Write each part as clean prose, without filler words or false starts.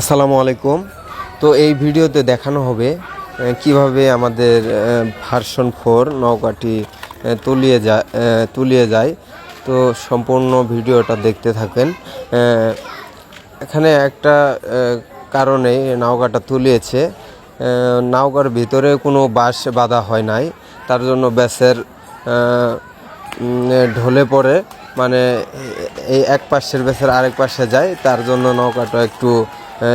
আসসালামু আলাইকুম। তো এই ভিডিওতে দেখানো হবে কিভাবে আমাদের ভার্সন 4 নৌকাটি তুলিয়ে যায়। তো সম্পূর্ণ ভিডিওটা দেখতে থাকেন। এখানে একটা কারণে নৌকাটা তুলিয়েছে, নৌকার ভিতরে কোনো বাঁশ বাঁধা হয় নাই, তার জন্য ব্যাসের ঢলে পড়ে, মানে এই এক পাশের ব্যাসের আরেক পাশে যায়, তার জন্য নৌকাটা একটু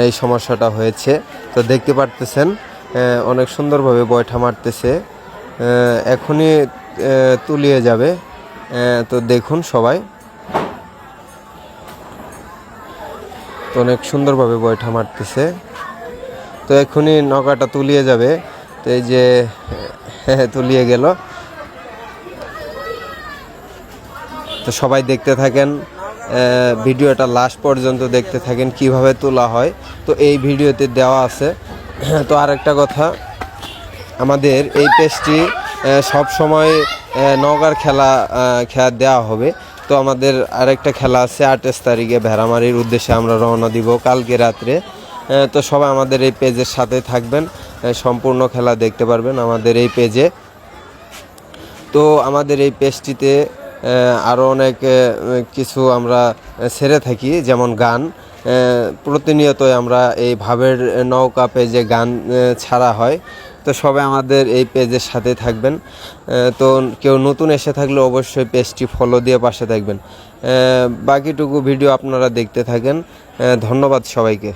এই সমস্যাটা হয়েছে। তো দেখতে পারতেছেন অনেক সুন্দরভাবে বৈঠা মারতেছে, এখনই তুলিয়ে যাবে। তো দেখুন সবাই, তো অনেক সুন্দরভাবে বৈঠা মারতেছে। তো এখনই নৌকাটা তুলিয়ে যাবে। তো এই যে তুলিয়ে গেল। তো সবাই দেখতে থাকেন, ভিডিওটা লাস্ট পর্যন্ত দেখতে থাকেন কিভাবে তোলা হয়। তো এই ভিডিওতে দেওয়া আছে। তো আরেকটা কথা, আমাদের এই পেজটি সব সময় নওগাঁর খেলা দেওয়া হবে। তো আমাদের আরেকটা খেলা আছে 28 তারিখে, ভেড়ামারির উদ্দেশ্যে আমরা রওনা দিব কালকে রাত্রে। তো সবাই আমাদের এই পেজের সাথে থাকবেন, সম্পূর্ণ খেলা দেখতে পারবেন আমাদের এই পেজে। তো আমাদের এই পেজটিতে আরও অনেক কিছু আমরা ছেড়ে থাকি, যেমন গান। প্রতিনিয়তই আমরা এই ভাবের নৌকা পেজে গান ছাড়া হয়। তো সবাই আমাদের এই পেজের সাথে থাকবেন। তো কেউ নতুন এসে থাকলে অবশ্যই পেজটি ফলো দিয়ে পাশে থাকবেন। বাকিটুকু ভিডিও আপনারা দেখতে থাকেন। ধন্যবাদ সবাইকে।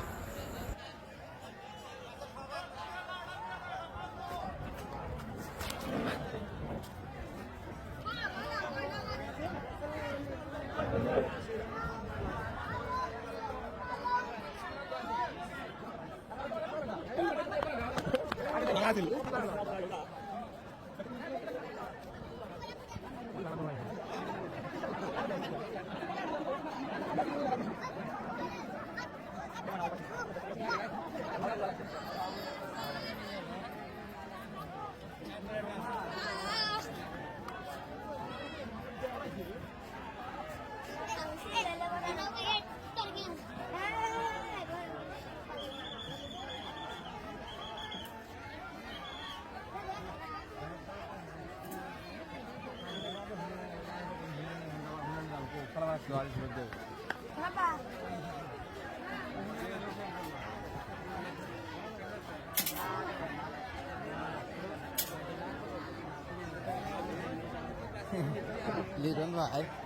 Lihat kan, Pak.